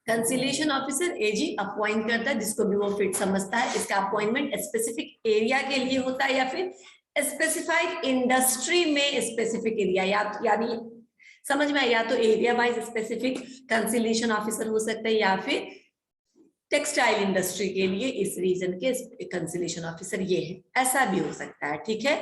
Conciliation officer एजी appoint करता है जिसको भी वो फिट समझता है। इसका अपॉइंटमेंट स्पेसिफिक एरिया के लिए होता है या फिर स्पेसिफाइड इंडस्ट्री में स्पेसिफिक एरिया, यानी समझ में, या तो area wise specific conciliation officer हो सकता है या फिर टेक्सटाइल इंडस्ट्री के लिए इस रीजन के कंसिलिएशन ऑफिसर ये है, ऐसा भी हो सकता है। ठीक है,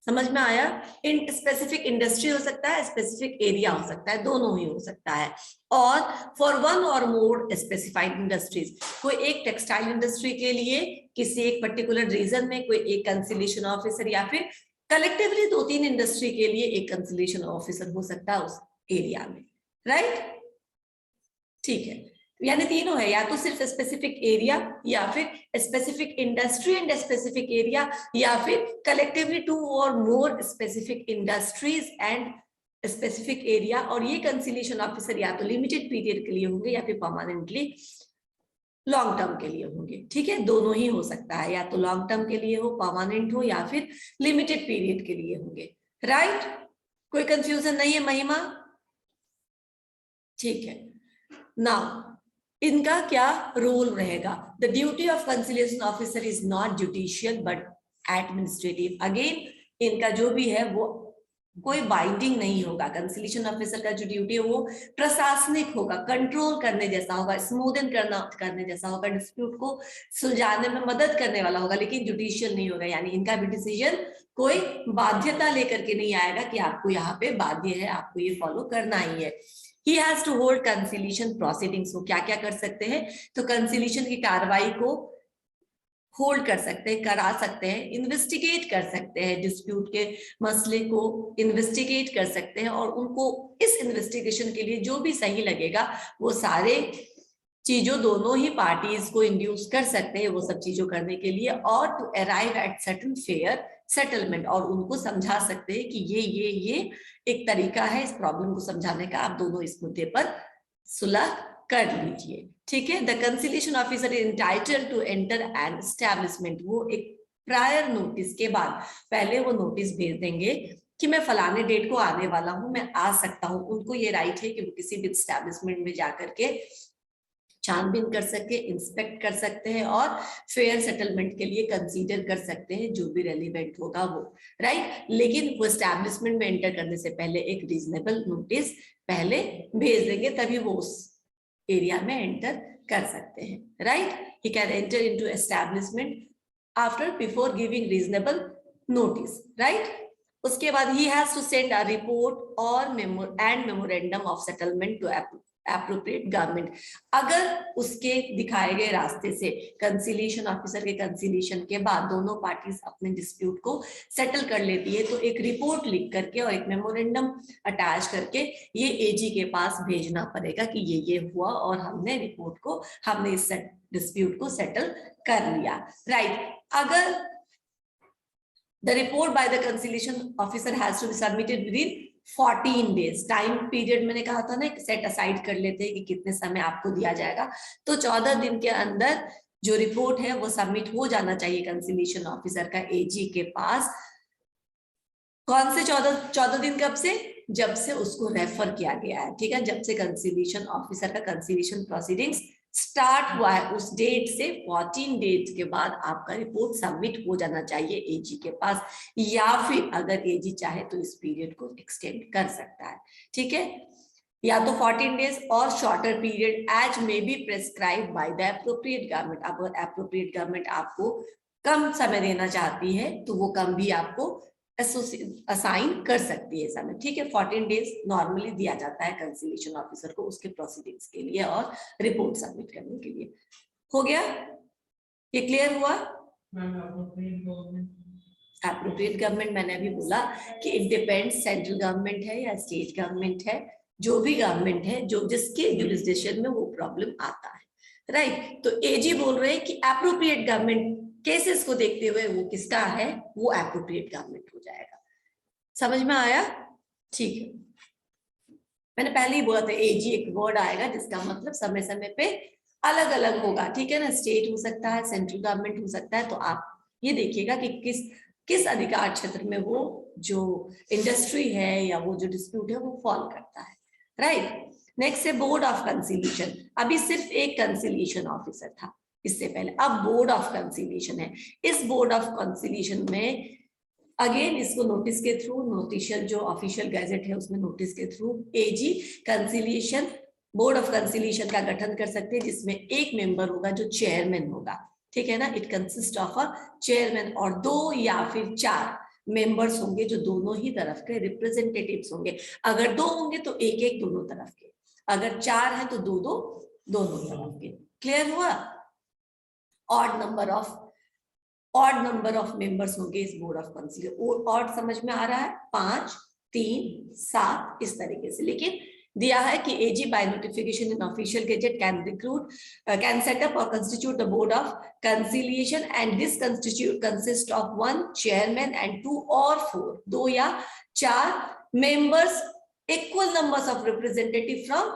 समझ में आया। इन स्पेसिफिक इंडस्ट्री हो सकता है, स्पेसिफिक एरिया हो सकता है, दोनों ही हो सकता है। और for one or more specified industries, कोई एक टेक्सटाइल इंडस्ट्री के लिए किसी एक पर्टिकुलर रीजन में कोई एक कंसिलिएशन ऑफिसर, या फिर कलेक्टिवली 2-3 इंडस्ट्री के लिए एक कंसिलिएशन ऑफिसर हो सकता है उस एरिया में, राइट। ठीक है, यानी तीनों है, या तो सिर्फ स्पेसिफिक एरिया, या फिर specific industry and specific area, या फिर कलेक्टिवली 2 और more specific industries and specific area. और ये कंसिलिएशन ऑफिसर या तो लिमिटेड पीरियड के लिए होंगे या फिर परमानेंटली लॉन्ग टर्म के लिए होंगे। ठीक है, दोनों ही हो सकता है, या तो लॉन्ग टर्म के लिए हो, परमानेंट हो, या फिर लिमिटेड पीरियड के लिए होंगे, राइट। कोई कंफ्यूजन नहीं है महिमा? ठीक है, नाउ इनका क्या रोल रहेगा? The duty of conciliation officer is not judicial but administrative. Again इनका जो भी है वो कोई बाइंडिंग नहीं होगा। कंसिलिएशन ऑफिसर का जो ड्यूटी है वो प्रशासनिक होगा, कंट्रोल करने जैसा होगा, स्मूदन करने जैसा होगा, डिस्प्यूट को सुलझाने में मदद करने वाला होगा, लेकिन जुडिशियल नहीं होगा। यानी इनका भी डिसीजन कोई बाध्यता लेकर के नहीं आएगा कि आपको यहाँ पे बाध्य है, आपको ये फॉलो करना ही है। He has to hold conciliation proceedings। वो क्या क्या कर सकते हैं? तो कंसिलिएशन की कार्रवाई को होल्ड कर सकते हैं, करा सकते हैं, इन्वेस्टिगेट कर सकते हैं, डिस्प्यूट के मसले को इन्वेस्टिगेट कर सकते हैं, और उनको इस इन्वेस्टिगेशन के लिए जो भी सही लगेगा वो सारे चीजों दोनों ही पार्टीज को इंड्यूस कर सकते हैं वो सब चीजों करने के लिए, और to arrive at certain fair settlement, और उनको समझा सकते हैं कि ये एक तरीका है इस प्रॉब्लम को समझाने का, आप दोनों इस मुद्दे पर सुलह कर लीजिए। ठीक है, the conciliation officer is entitled to enter an establishment. वो एक प्रायर नोटिस के बाद पहले वो नोटिस भेज देंगे कि मैं फलाने डेट को आने वाला हूं, मैं आ सकता हूं। उनको ये राइट है कि वो किसी भी एस्टैब्लिशमेंट में जाकर के छानबीन कर सकते, इंस्पेक्ट कर सकते हैं और फेयर सेटलमेंट के लिए कंसीडर कर सकते हैं जो भी रेलिवेंट होगा वो, राइट। लेकिन वो एस्टैब्लिशमेंट में एंटर करने से पहले एक रीजनेबल नोटिस पहले भेज देंगे, तभी वो उस एरिया में एंटर कर सकते हैं, right. He can enter into establishment after before giving reasonable notice, right. उसके बाद he has to send a report और memorandum of settlement to appropriate government. अगर उसके दिखाए गए रास्ते से कंसिलिएशन ऑफिसर के कंसिलिएशन के बाद दोनों पार्टीज अपने डिस्प्यूट को सेटल कर लेती है तो एक रिपोर्ट लिख करके और एक मेमोरेंडम अटैच करके ये एजी के पास भेजना पड़ेगा कि ये हुआ और हमने इस डिस्प्यूट को सेटल कर लिया, राइट। अगर the report by the conciliation officer has to be submitted within 14 days। Time period मैंने कहा था ना, सेट असाइड कर लेते हैं कि कितने समय आपको दिया जाएगा, तो 14 दिन के अंदर जो रिपोर्ट है वो सबमिट हो जाना चाहिए कंसिलिएशन ऑफिसर का एजी के पास। कौन से 14 दिन कब से? जब से उसको रेफर किया गया है, ठीक है, जब से कंसिलिएशन ऑफिसर का कंसिलिएशन प्रोसीडिंग्स स्टार्ट हुआ है उस डेट से 14 डेट के बाद आपका रिपोर्ट सबमिट हो जाना चाहिए एजी के पास, या फिर अगर एजी चाहे तो इस पीरियड को एक्सटेंड कर सकता है, ठीक है, या तो 14 डेज और shorter period as may be prescribe by the appropriate government. अगर एप्रोप्रिएट गवर्नमेंट आपको कम समय देना चाहती है तो वो कम भी आपको असाइन कर सकती है समय, ठीक है। 14 डेज नॉर्मली दिया जाता है कंसिलिएशन ऑफिसर को उसके प्रोसीडिंग्स के लिए और रिपोर्ट सबमिट करने के लिए। हो गया, ये क्लियर हुआ? एप्रोप्रिएट गवर्नमेंट मैंने अभी बोला कि इट डिपेंड्स, सेंट्रल गवर्नमेंट है या स्टेट गवर्नमेंट है, जो भी गवर्नमेंट है जो जिसके जुरिसडिक्शन में वो प्रॉब्लम आता है, राइट। तो एजी बोल रहे हैं कि एप्रोप्रिएट गवर्नमेंट केसेस को देखते हुए वो किसका है, वो एप्रोप्रिएट गवर्नमेंट हो जाएगा। समझ में आया? ठीक है, मैंने पहले ही बोला था एजी एक वर्ड आएगा जिसका मतलब समय समय पे अलग अलग होगा, ठीक है ना। स्टेट हो सकता है, सेंट्रल गवर्नमेंट हो सकता है, तो आप ये देखिएगा कि किस अधिकार क्षेत्र में वो जो इंडस्ट्री है या वो जो डिस्प्यूट है वो फॉल करता है, राइट। नेक्स्ट है बोर्ड ऑफ कंसिलिएशन। अभी सिर्फ एक कंसिलिएशन ऑफिसर था इससे पहले, अब बोर्ड ऑफ कंसिलिएशन है। इस बोर्ड ऑफ कंसिलिएशन में अगेन इसको नोटिस के थ्रू, नोटिशियल जो ऑफिशियल गैजेट है उसमें नोटिस के through AG conciliation, board of conciliation का गठन कर सकते हैं, जिसमें एक मेंबर होगा जो चेयरमैन होगा, ठीक है ना। It consist of a chairman और 2 या फिर 4 मेंबर्स होंगे जो दोनों ही तरफ के रिप्रेजेंटेटिव्स होंगे। अगर 2 होंगे तो एक एक दोनों तरफ के, अगर 4 है तो 2 2 दोनों तरफ के। क्लियर हुआ? ऑड नंबर ऑफ मेंबर्स होंगे इस बोर्ड ऑफ कंसिलिएशन। ऑड समझ में आ रहा है? 5 3 7 इस तरीके से। लेकिन दिया है कि AG by notification in official gazette can set up or constitute the board of conciliation and this consist of 1 chairman and 2 or 4 2 या 4 members, equal numbers of representative from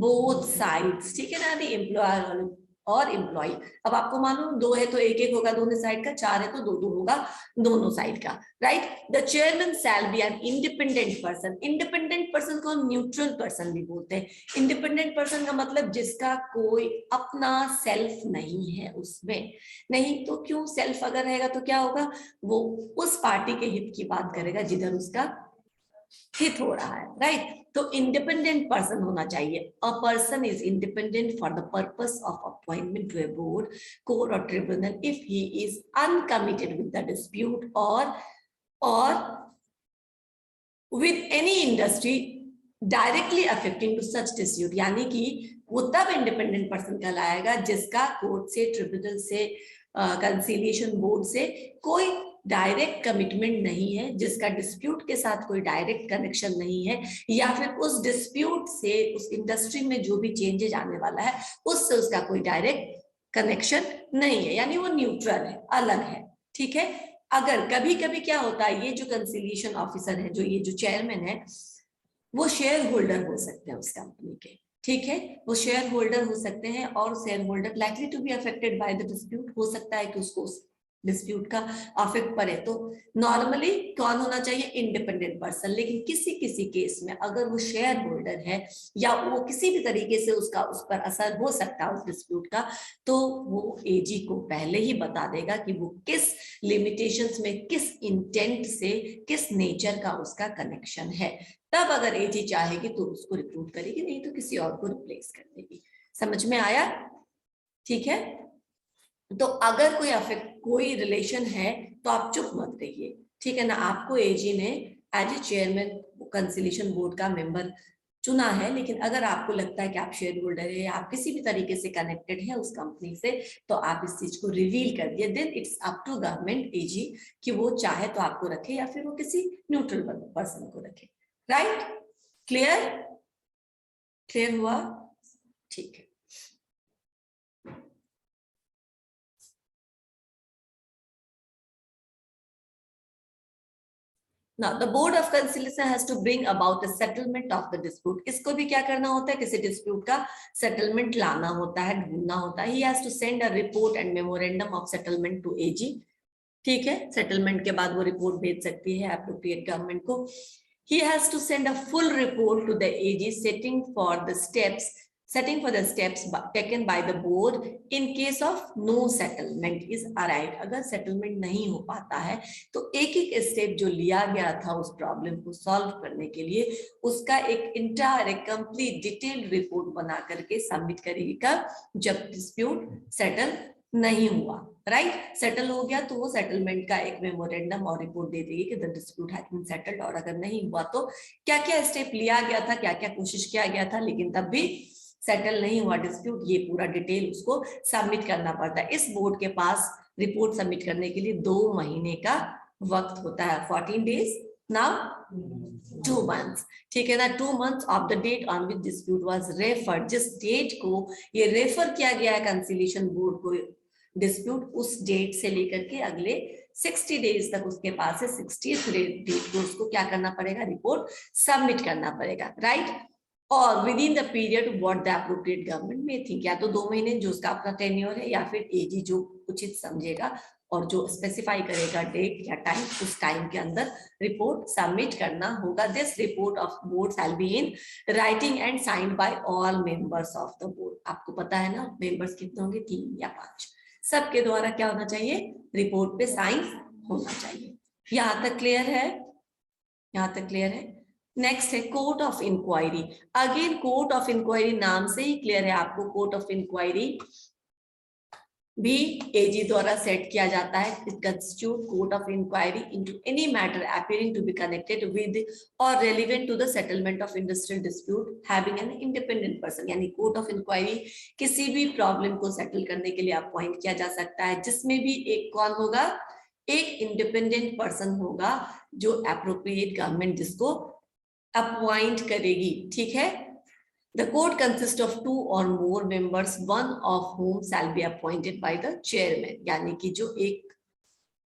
both sides, ठीक है ना। अभी एम्प्लॉयर और employ, अब आपको मालूम 2 है तो एक एक होगा दोनों साइड का, 4 है तो 2 2 होगा दोनों साइड का, right. The chairman shall be N independent person. Independent person को न्यूट्रल पर्सन भी बोलते हैं। इंडिपेंडेंट पर्सन का मतलब जिसका कोई अपना सेल्फ नहीं है उसमें। नहीं तो क्यों? सेल्फ अगर रहेगा तो क्या होगा? वो उस पार्टी के हित की बात करेगा जिधर उसका हित हो रहा है, राइट। तो इंडिपेंडेंट पर्सन होना चाहिए। A person is independent for the purpose of appointment to a board, court or tribunal if he is uncommitted with the dispute or with any industry directly affecting to such dispute. यानी कि वो तब independent person कहलाएगा जिसका court से, tribunal से, conciliation board से कोई डायरेक्ट कमिटमेंट नहीं है, जिसका डिस्प्यूट के साथ कोई डायरेक्ट कनेक्शन नहीं है, या फिर उस डिस्प्यूट से उस इंडस्ट्री में जो भी चेंजेस आने वाला है उससे उसका कोई डायरेक्ट कनेक्शन नहीं है, यानी वो न्यूट्रल है, अलग है, ठीक है। अगर कभी कभी क्या होता है, ये जो कंसिलिएशन ऑफिसर है, जो ये जो चेयरमैन है, वो शेयर होल्डर हो सकते हैं उस कंपनी के, ठीक है। वो शेयर होल्डर हो सकते हैं और shareholder likely to be affected by the dispute, हो सकता है कि उसको डिस्प्यूट का अफेक्ट पड़े। तो नॉर्मली कौन होना चाहिए? Independent person. लेकिन किसी किसी केस में अगर वो शेयर होल्डर है या वो किसी भी तरीके से उसका उस पर असर हो सकता है उस डिस्प्यूट का, तो वो एजी को पहले ही बता देगा कि वो किस लिमिटेशंस में, किस इंटेंट से, किस नेचर का उसका कनेक्शन है। तब अगर एजी चाहेगी तो उसको रिक्रूट करेगी, नहीं तो किसी और को रिप्लेस कर देगी। समझ में आया? ठीक है। तो अगर कोई रिलेशन है तो आप चुप मत रहिए, ठीक है ना। आपको एजी ने as a chairman conciliation board का मेंबर चुना है, लेकिन अगर आपको लगता है कि आप शेयर होल्डर है या आप किसी भी तरीके से कनेक्टेड है उस कंपनी से, तो आप इस चीज को रिवील कर दिए। Then it's up to government AG कि वो चाहे तो आपको रखे या फिर वो किसी न्यूट्रल पर्सन को रखे, राइट। क्लियर? क्लियर हुआ? ठीक है। Now, the board of conciliation has to bring about a settlement of the dispute. इसको भी क्या करना होता है? किसी dispute का settlement लाना होता है, ढूंढना होता है. He has to send a report and memorandum of settlement to AG. ठीक है, settlement के बाद वो report भेज सकती है appropriate government को. He has to send a full report to the AG setting for the steps taken by the board in case of no settlement is arrived. अगर settlement नहीं हो पाता है तो एक एक स्टेप जो लिया गया था उस प्रॉब्लम को सॉल्व करने के लिए, उसका एक इंटायर, एक कंप्लीट डिटेल्ड रिपोर्ट बना करके सबमिट करेगी। कब? जब डिस्प्यूट सेटल नहीं हुआ, राइट। सेटल हो गया तो वो सेटलमेंट का एक मेमोरेंडम और रिपोर्ट दे देगी कि the dispute has been settled. और अगर नहीं हुआ तो क्या क्या स्टेप लिया गया था, क्या क्या कोशिश किया गया था, लेकिन तब भी सेटल नहीं हुआ डिस्प्यूट, ये पूरा डिटेल उसको सबमिट करना पड़ता है। इस बोर्ड के पास रिपोर्ट सबमिट करने के लिए 2 महीने का वक्त होता है, 14 days, नाउ 2 months, ठीक है ना। 2 months of the date on which dispute was referred, जिस डेट को ये रेफर किया गया है कंसिलिएशन बोर्ड को डिस्प्यूट, उस डेट से लेकर के अगले 60 days तक उसके पास है। 60th डेट को उसको क्या करना पड़ेगा? रिपोर्ट सबमिट करना पड़ेगा, राइट। और with in the period what the appropriate government में थिंक, या तो 2 महीने जो उसका अपना टेन्योर है, या फिर एजी जो उचित समझेगा और जो स्पेसिफाई करेगा डेट या टाइम, उस टाइम के अंदर रिपोर्ट सबमिट करना होगा। This report of board shall be in writing and signed by all members of the board. आपको पता है ना मेंबर्स कितने होंगे, 3 या 5, सबके द्वारा क्या होना चाहिए, रिपोर्ट पे साइन होना चाहिए। यहाँ तक क्लियर है, यहाँ तक क्लियर है। नेक्स्ट है court of inquiry. Again court of inquiry नाम से ही क्लियर है आपको, कोर्ट ऑफ इंक्वायरी भी एजी द्वारा सेट किया जाता है। It constitute court of inquiry into any matter appearing to be connected with or relevant to the settlement of industrial dispute having an independent person. यानी कोर्ट ऑफ इंक्वायरी किसी भी problem को settle करने के लिए अपॉइंट किया जा सकता है, जिसमें भी एक कौन होगा, एक इंडिपेंडेंट पर्सन होगा जो अप्रोप्रिएट गवर्नमेंट जिसको अपॉइंट करेगी। ठीक है, The court consists of 2 or more members, one of whom shall be appointed by the chairman. यानी कि जो एक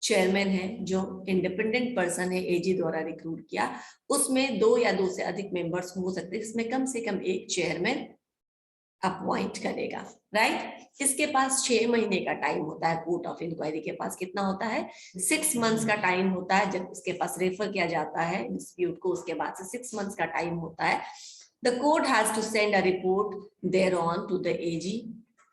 चेयरमैन है, जो इंडिपेंडेंट पर्सन है एजी द्वारा रिक्रूट किया, उसमें 2 या 2 से अधिक मेंबर्स हो सकते हैं, इसमें कम से कम एक चेयरमैन अपॉइंट करेगा। राइट, इसके पास 6 महीने का टाइम होता है। कोर्ट ऑफ इंक्वायरी के पास कितना होता है, 6 मंथ्स का टाइम होता है। जब उसके पास रेफर किया जाता है डिस्प्यूट को, उसके बाद से 6 मंथ्स का टाइम होता है। The court has to send a report thereon to the AG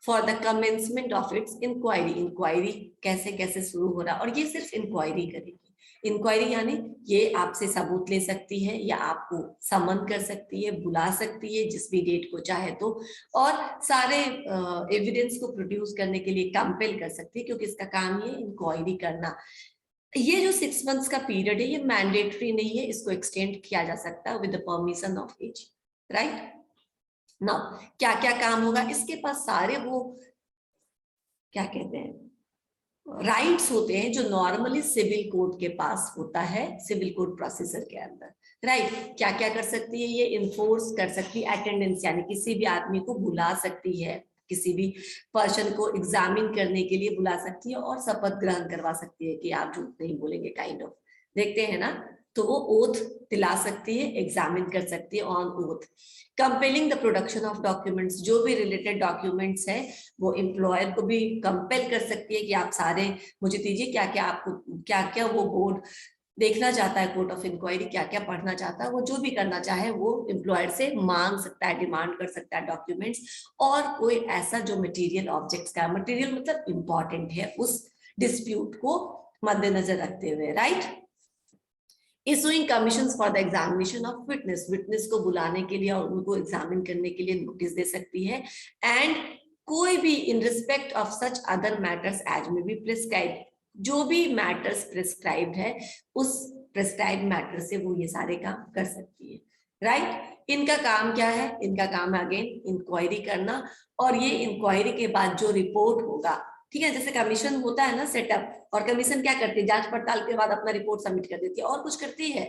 for the commencement of its inquiry. Inquiry कैसे कैसे शुरू हो रहा है, और ये सिर्फ इंक्वायरी करेगी। इंक्वायरी यानी ये आपसे सबूत ले सकती है या आपको समन कर सकती है, बुला सकती है जिस भी डेट को चाहे तो, और सारे एविडेंस को प्रोड्यूस करने के लिए कंपेल कर सकती है, क्योंकि इसका काम ये इंक्वायरी करना। ये जो 6 मंथ्स का पीरियड है ये मैंडेटरी नहीं है, इसको एक्सटेंड किया जा सकता है with the permission of AG. Right, now क्या क्या काम होगा, इसके पास सारे वो क्या कहते हैं राइट्स होते हैं जो नॉर्मली सिविल कोर्ट के पास होता है, सिविल कोर्ट प्रोसीजर के अंदर। राइट, क्या क्या कर सकती है ये, इन्फोर्स कर सकती है अटेंडेंस, यानी किसी भी आदमी को बुला सकती है, किसी भी पर्सन को एग्जामिन करने के लिए बुला सकती है, और शपथ ग्रहण करवा सकती है कि आप झूठ नहीं बोलेंगे, काइंड ऑफ, देखते हैं ना, तो वो ओथ दिला सकती है, एग्जामिन कर सकती है on oath. Compelling the production of documents, जो भी रिलेटेड डॉक्यूमेंट्स है वो एम्प्लॉयर को भी कंपेल कर सकती है कि आप सारे मुझे दीजिए, क्या क्या आपको क्या क्या वो बोर्ड देखना चाहता है, कोर्ट ऑफ इंक्वायरी क्या क्या पढ़ना चाहता है, वो जो भी करना चाहे वो एम्प्लॉयर से मांग सकता है, डिमांड कर सकता है डॉक्यूमेंट्स। और कोई ऐसा जो मटेरियल ऑब्जेक्ट्स का, मटेरियल मतलब इंपॉर्टेंट है उस डिस्प्यूट को मद्देनजर रखते हुए। Right, issuing commissions for the examination of witness, witness को बुलाने के लिए और उनको एग्जामिन करने के लिए नोटिस दे सकती है। एंड कोई भी in respect of such other matters as may be prescribe, जो भी मैटर्स प्रिस्क्राइब्ड है उस प्रिस्क्राइब्ड मैटर से वो ये सारे काम कर सकती है। राइट, इनका काम क्या है, इनका काम है अगेन इंक्वायरी करना, और ये इंक्वायरी के बाद जो रिपोर्ट होगा, ठीक है, जैसे कमीशन होता है ना सेटअप, और कमीशन क्या करती है, जांच पड़ताल के बाद अपना रिपोर्ट सबमिट कर देती है, और कुछ करती है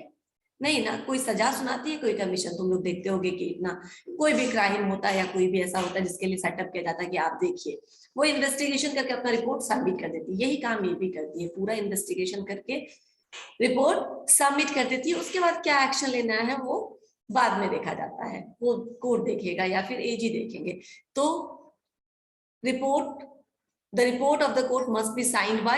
नहीं ना, कोई सजा सुनाती है कोई कमीशन, तुम लोग देखते होगे कि इतना कोई भी क्राइम होता है या कोई भी ऐसा होता है जिसके लिए सेटअप किया जाता है कि आप देखिए, वो इन्वेस्टिगेशन करके अपना रिपोर्ट सबमिट कर देती है। यही काम ये भी करती है, पूरा इन्वेस्टिगेशन करके रिपोर्ट सबमिट कर देती है। उसके बाद क्या एक्शन लेना है वो बाद में देखा जाता है, वो कोर्ट देखेगा या फिर एजी देखेंगे। तो report, the report of the court must be signed by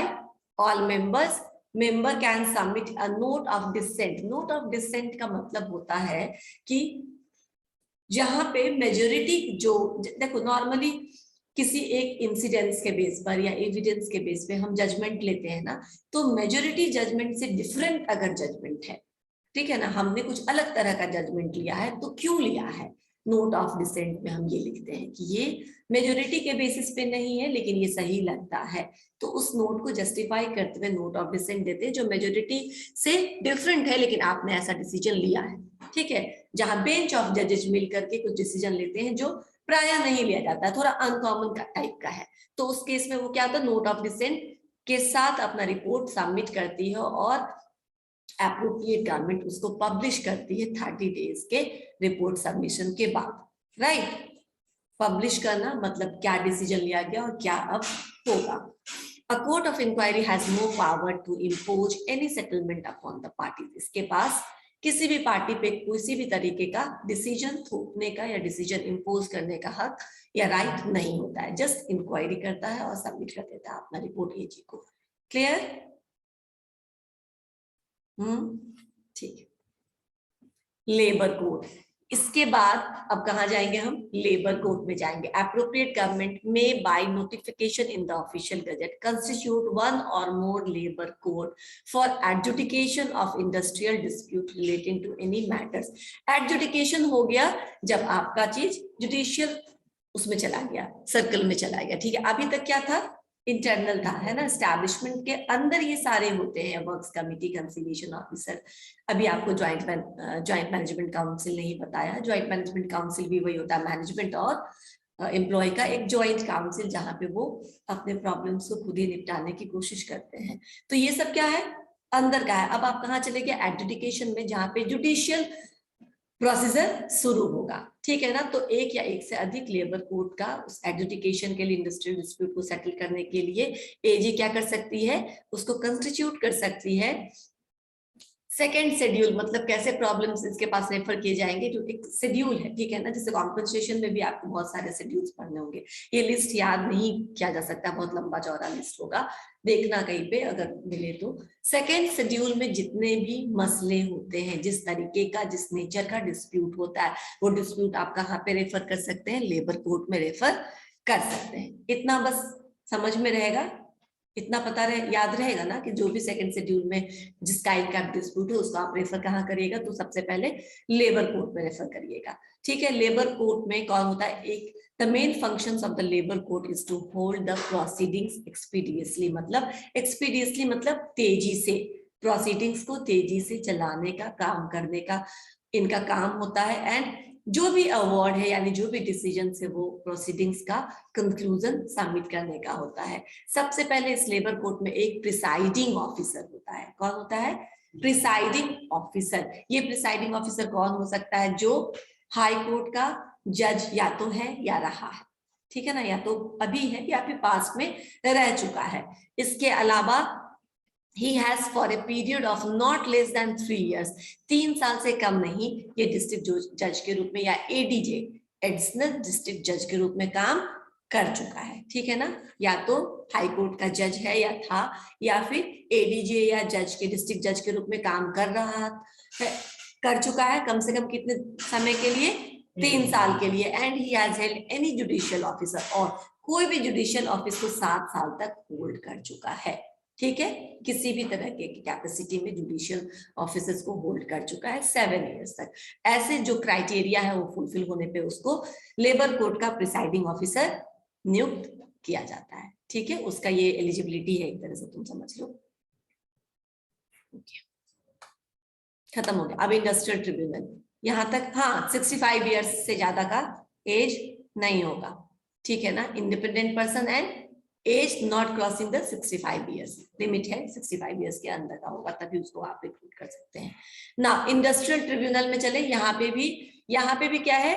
all members. Member can submit a note of dissent. Note of dissent का मतलब होता है कि जहां पे मेजोरिटी, जो देखो नॉर्मली किसी एक इंसिडेंट्स के बेस पर या एविडेंस के बेस पे हम जजमेंट लेते हैं ना, तो मेजोरिटी जजमेंट से डिफरेंट अगर जजमेंट है, ठीक है ना, हमने कुछ अलग तरह का जजमेंट लिया है, तो क्यों लिया है, नोट ऑफ डिसेंट में हम ये लिखते हैं कि ये मेजोरिटी के बेसिस पे नहीं है लेकिन ये सही लगता है, तो उस नोट को जस्टिफाई करते हुए नोट ऑफ डिसेंट देते हैं, जो मेजोरिटी से डिफरेंट है लेकिन आपने ऐसा डिसीजन लिया है। ठीक है, जहां बेंच ऑफ जजेस मिलकर के कुछ डिसीजन लेते हैं जो प्राय नहीं लिया जाता है, थोड़ा अनकॉमन का टाइप का है, तो उस केस में वो क्या होता है, नोट ऑफ डिसेंट के साथ अपना रिपोर्ट सबमिट करती है और एप्रोप्रिएट गवर्नमेंट उसको पब्लिश करती है 30 डेज के रिपोर्ट सबमिशन के बाद। राइट, पब्लिश करना मतलब क्या डिसीजन लिया गया और क्या अब होगा। A court of inquiry has no power to impose any settlement upon the parties. इसके पास किसी भी पार्टी पे किसी भी तरीके का डिसीजन थोपने का या डिसीजन इम्पोज करने का हक या राइट नहीं होता है, जस्ट इंक्वायरी करता है और सबमिट कर देता है अपना रिपोर्ट एजी को। क्लियर? ठीक। लेबर कोड, इसके बाद अब कहां जाएंगे हम? लेबर कोड में जाएंगे। एप्रोप्रिएट गवर्नमेंट में by notification in the official gazette constitute one or more labour code for adjudication of industrial dispute relating to any matters. Adjudication हो गया जब आपका चीज जुडिशियल उसमें चला गया, सर्कल में चला गया, ठीक है। अभी तक क्या था? इंटरनल था, है ना, एस्टैब्लिशमेंट के अंदर ये सारे होते हैं, वर्क्स कमिटी, कंसिलिएशन ऑफिसर। अभी आपको ज्वाइंट मैनेजमेंट काउंसिल नहीं बताया। ज्वाइंट मैनेजमेंट काउंसिल भी वही होता है, मैनेजमेंट और एम्प्लॉय का एक ज्वाइंट काउंसिल, जहां पे वो अपने प्रॉब्लम्स को खुद ही निपटाने की कोशिश करते हैं। तो ये सब क्या है? अंदर का है। अब आप कहाँ चले गए? एडजुडिकेशन में, जहां पे जुडिशियल प्रोसीजर शुरू होगा, ठीक है ना। तो एक या एक से अधिक लेबर कोड का उस एडजुडिकेशन के लिए, इंडस्ट्रियल डिस्प्यूट को सेटल करने के लिए एजी क्या कर सकती है? उसको कंस्टिट्यूट कर सकती है। सेकेंड शेड्यूल मतलब कैसे प्रॉब्लम्स इसके पास रेफर किए जाएंगे, जो एक शेड्यूल है, ठीक है ना। जैसे कॉम्पनसेशन में भी आपको बहुत सारे शेड्यूल्स पढ़ने होंगे, ये लिस्ट याद नहीं किया जा सकता, बहुत लंबा चौड़ा लिस्ट होगा, देखना कहीं पे अगर मिले तो। सेकेंड शेड्यूल में जितने भी मसले होते हैं, जिस तरीके का, जिस नेचर का डिस्प्यूट होता है, वो डिस्प्यूट आप कहाँ पे रेफर कर सकते हैं? लेबर कोर्ट में रेफर कर सकते हैं। इतना बस समझ में रहेगा, इतना पता याद रहेगा ना कि जो भी सेकंड शेड्यूल में जिस टाइप का डिस्प्यूट है उसको आप रेफर कहाँ करिएगा? तो सबसे पहले लेबर कोर्ट में रेफर करिएगा, ठीक है। लेबर कोर्ट में कौन होता है? एक the main functions of the labour court is to hold the proceedings expeditiously, मतलब एक्सपीडियसली मतलब तेजी से, प्रोसीडिंग्स को तेजी से चलाने का, काम करने का इनका काम होता है। एंड जो भी अवार्ड है, यानी जो भी डिसीजन है, वो प्रोसीडिंग्स का कंक्लूजन सबमिट करने का होता है। सबसे पहले इस लेबर कोर्ट में एक प्रिसाइडिंग ऑफिसर होता है। कौन होता है? Presiding officer. ये प्रिसाइडिंग ऑफिसर कौन हो सकता है? जो हाई कोर्ट का जज या तो है या रहा है, ठीक है ना, या तो अभी है या फिर पास्ट में रह चुका है। इसके अलावा he has for a period of not less than 3 years, 3 साल से कम नहीं, ये डिस्ट्रिक्ट जज के रूप में या एडीजे, एडिशनल डिस्ट्रिक्ट जज के रूप में काम कर चुका है, ठीक है ना। या तो हाई कोर्ट का जज है या था, या फिर एडीजे या जज के, डिस्ट्रिक्ट जज के रूप में काम कर रहा है, कर चुका है, कम से कम कितने समय के लिए? 3 साल के लिए। And he has held any judicial officer, और कोई भी जुडिशियल ऑफिस को 7 साल तक होल्ड कर चुका है, ठीक है। किसी भी तरह के कैपेसिटी में जुडिशियल ऑफिसर्स को होल्ड कर चुका है 7 इयर्स तक। ऐसे जो क्राइटेरिया है वो फुलफिल होने पे उसको लेबर कोर्ट का प्रिसाइडिंग ऑफिसर नियुक्त किया जाता है, ठीक है। उसका ये एलिजिबिलिटी है, एक तरह से तुम समझ लो। खत्म हो गया। अब इंडस्ट्रियल ट्रिब्यूनल, यहां तक हाँ 65 इयर्स से ज्यादा का एज नहीं होगा, ठीक है ना। Independent person and age not crossing the 65 years, limit है 65 इयर्स के अंदर का होगा, तभी उसको आप रिक्रूट कर सकते हैं ना। इंडस्ट्रियल ट्रिब्यूनल में चले, यहाँ पे भी क्या है?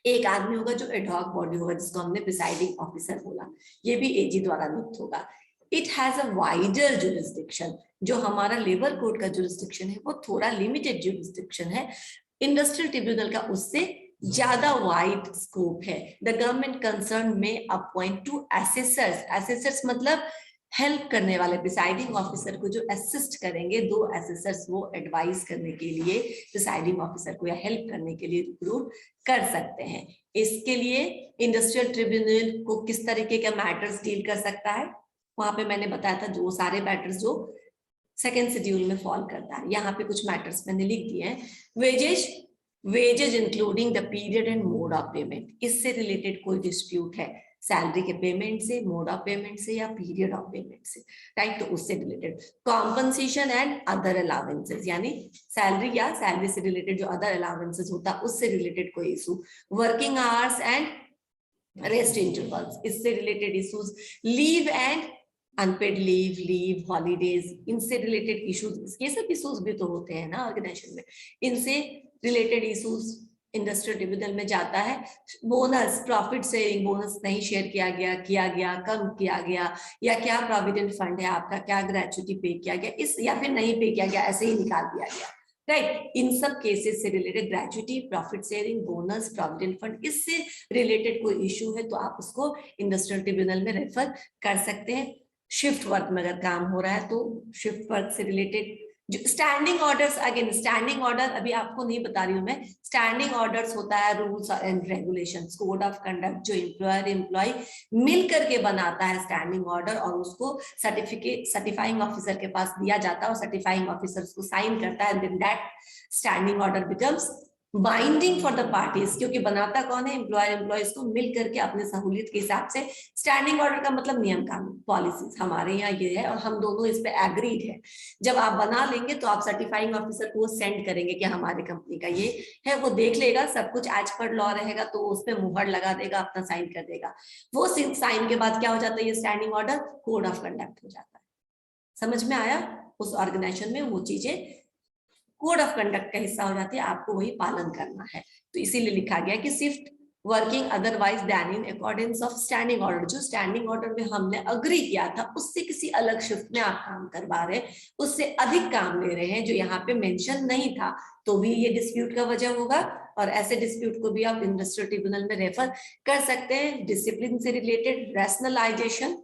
एक आदमी होगा जो एडहॉक बॉडी होगा, जिसको हमने प्रिसाइडिंग ऑफिसर बोला, ये भी एजी द्वारा नियुक्त होगा। It has a wider jurisdiction, जो हमारा लेबर कोड का जुरिस्डिक्शन है वो थोड़ा लिमिटेड जुरिस्डिक्शन है, इंडस्ट्रियल ट्रिब्यूनल का उससे ज्यादा वाइड स्कोप है। द गवर्नमेंट कंसर्न में अपॉइंट 2 एसेसर्स, एसेसर्स मतलब हेल्प करने वाले, प्रिसाइडिंग ऑफिसर को जो असिस्ट करेंगे, 2 एसेसर्स वो एडवाइस करने के लिए प्रिसाइडिंग ऑफिसर को या हेल्प करने के लिए रिक्रूट कर सकते हैं। इसके लिए इंडस्ट्रियल ट्रिब्यूनल को किस तरीके का मैटर्स डील कर सकता है? वहां पे मैंने बताया था जो सारे मैटर्स जो सेकेंड शेड्यूल में फॉल करता है। यहाँ पे कुछ मैटर्स मैंने लिख दिए हैं। Wages including the period and mode of payment, इससे रिलेटेड कोई डिस्प्यूट है सैलरी के पेमेंट से, मोड ऑफ पेमेंट से, या पीरियड ऑफ पेमेंट से, राइट, तो उससे related. Compensation and other allowances, यानी सैलरी या सैलरी से रिलेटेड जो अदर अलाउंसेस होता है उससे रिलेटेड कोई issue. Working hours and rest intervals, इससे related issues. Leave and unpaid leave holidays, इनसे रिलेटेड इश्यूज, ये सब इश्यूज भी तो होते हैं ना ऑर्गेनाइजेशन में, इनसे रिलेटेड इश्यूज इंडस्ट्रियल ट्रिब्यूनल में जाता है। बोनस, प्रॉफिट शेयरिंग, बोनस नहीं शेयर किया गया, कम किया गया, या क्या प्रोविडेंट फंड है आपका, क्या ग्रेचुइटी पे किया गया, इस या फिर नहीं पे किया गया, ऐसे ही निकाल दिया गया, राइट। इन सब केसेस से related gratuity, profit sharing, bonus, provident fund, इससे रिलेटेड कोई इशू है तो आप उसको इंडस्ट्रियल ट्रिब्यूनल में रेफर कर सकते हैं। शिफ्ट वर्क में अगर काम हो रहा है तो शिफ्ट वर्क से रिलेटेड जो standing orders, again standing order अभी आपको नहीं बता रही हूँ मैं, स्टैंडिंग ऑर्डर्स होता है rules and regulations, code of conduct जो एम्प्लॉयर एम्प्लॉय मिल करके बनाता है स्टैंडिंग ऑर्डर, और उसको सर्टिफाइंग ऑफिसर के पास दिया जाता है और सर्टिफाइंग ऑफिसर उसको साइन करता है, and then that standing order becomes binding for the parties, क्योंकि बनाता कौन है, एम्प्लॉयर एम्प्लॉयज को मिल करके अपने सहूलियत के हिसाब से। स्टैंडिंग ऑर्डर का मतलब नियम कानून पॉलिसीज, हमारे यहाँ ये है और हम दोनों इस पे एग्रीड है। जब आप बना लेंगे तो आप सर्टिफाइंग ऑफिसर को सेंड करेंगे कि हमारे कंपनी का ये है, वो देख लेगा, सब कुछ एज पर लॉ रहेगा तो उस पर मुहर लगा देगा, अपना साइन कर देगा। वो साइन के बाद क्या हो जाता है, ये standing order code of conduct हो जाता है। समझ में आया? उस ऑर्गेनाइजेशन में वो चीजें कोड ऑफ कंडक्ट का हिस्सा हो जाती है, आपको वही पालन करना है। तो इसीलिए लिखा गया कि shift working otherwise than in accordance of standing order, जो स्टैंडिंग ऑर्डर में हमने अग्री किया था उससे किसी अलग शिफ्ट में आप काम करवा रहे, उससे अधिक काम ले रहे हैं जो यहाँ पे मेंशन नहीं था, तो भी ये डिस्प्यूट का वजह होगा। और ऐसे डिस्प्यूट को भी आप इंडस्ट्रियल ट्रिब्यूनल में रेफर कर सकते हैं। डिसिप्लिन से रिलेटेड रैशनलाइजेशन,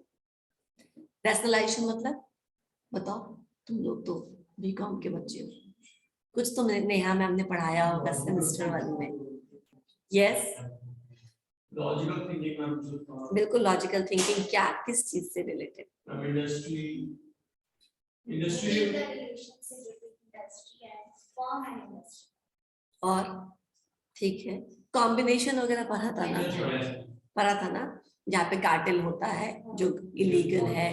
रैशनलाइजेशन मतलब बताओ, तुम लोग तो बीकॉम के बच्चे हो, कुछ तो नेहा मैम ने पढ़ाया होगा सेमेस्टर 1 में। Yes, logical thinking ma'am. बिल्कुल लॉजिकल थिंकिंग, क्या किस चीज से रिलेटेड? इंडस्ट्री और ठीक है, कॉम्बिनेशन वगैरह पढ़ा था ना, जहाँ पे कार्टेल होता है जो इलीगल है,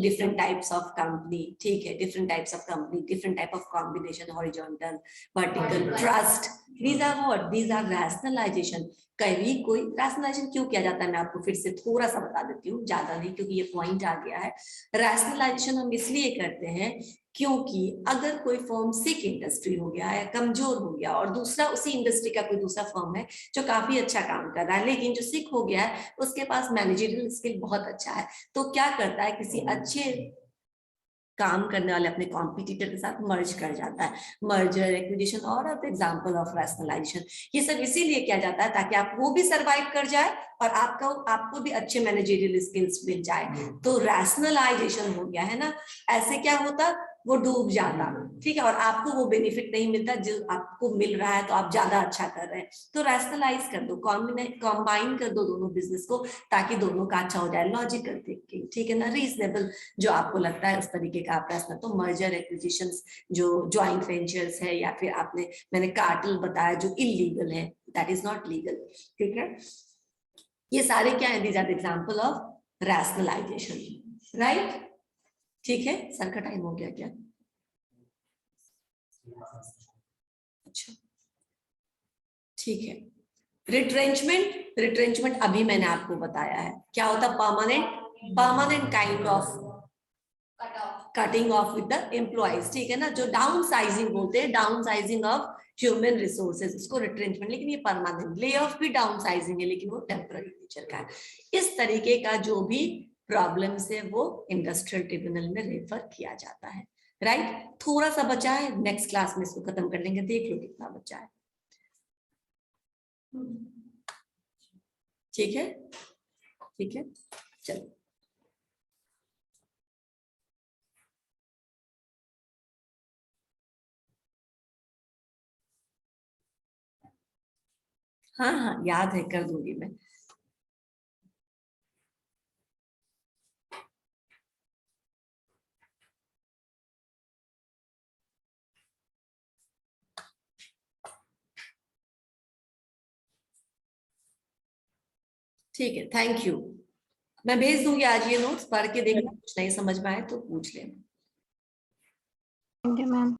डिफरेंट टाइप्स ऑफ कंपनी, ठीक है, different types of company, different type of combination, horizontal, vertical, trust, these are what, these are rationalization. कभी कोई रैशनलाइजेशन क्यों किया जाता है, मैं आपको फिर से थोड़ा सा बता देती हूँ, ज्यादा नहीं, क्योंकि ये पॉइंट आ गया है। रैशनलाइजेशन हम इसलिए करते हैं क्योंकि अगर कोई फर्म सिक इंडस्ट्री हो गया है, कमजोर हो गया, और दूसरा उसी इंडस्ट्री का कोई दूसरा फर्म है जो काफी अच्छा काम कर रहा है, लेकिन जो सिक हो गया है उसके पास मैनेजरियल स्किल बहुत अच्छा है, तो क्या करता है, किसी अच्छे काम करने वाले अपने कॉम्पिटिटर के साथ मर्ज कर जाता है। मर्जर, एक्विजिशन और एग्जांपल ऑफ रैशनलाइजेशन, ये सब इसीलिए किया जाता है ताकि आप वो भी सरवाइव कर जाए और आपको भी अच्छे मैनेजरियल स्किल्स मिल जाए। तो रैशनलाइजेशन हो गया है ना, ऐसे क्या होता, वो डूब जाता, ठीक है, और आपको वो बेनिफिट नहीं मिलता जो आपको मिल रहा है, तो आप ज्यादा अच्छा कर रहे हैं। तो रैशनलाइज कर दो, कॉम्बाइन कर दो दोनों बिजनेस को, ताकि दोनों का अच्छा हो जाए। लॉजिकल थिंकिंग, ठीक है ना, रीजनेबल जो आपको लगता है उस तरीके का आप प्रश्न। तो मर्जर, एक्विजिशंस, जो ज्वाइंट वेंचर्स है, या फिर मैंने कार्टेल बताया जो इलीगल है, दैट इज नॉट लीगल, ठीक है। ये सारे क्या है, these are example of rationalization, right? ठीक है, सर का टाइम हो गया क्या? अच्छा, ठीक है। रिट्रेंचमेंट, रिट्रेंचमेंट अभी मैंने आपको बताया है क्या होता, permanent kind of cutting of with the employees, ठीक है ना, जो डाउन साइजिंग बोलते हैं, down sizing of human resources, उसको रिट्रेंचमेंट, लेकिन ये परमानेंट। ले ऑफ भी डाउन साइजिंग है, लेकिन वो टेम्पररी नेचर का है। इस तरीके का जो भी प्रॉब्लम से वो इंडस्ट्रियल ट्रिब्यूनल में रेफर किया जाता है, राइट? थोड़ा सा बचा है, नेक्स्ट क्लास में इसको खत्म कर लेंगे, देख लो कितना बचा है, ठीक है, ठीक है, चलो। हाँ हाँ, याद है, कर दूंगी मैं। ठीक है, थैंक यू। मैं भेज दूंगी आज ये नोट्स, पढ़ के देखना, कुछ नहीं समझ में आए तो पूछ लेना। Thank you ma'am.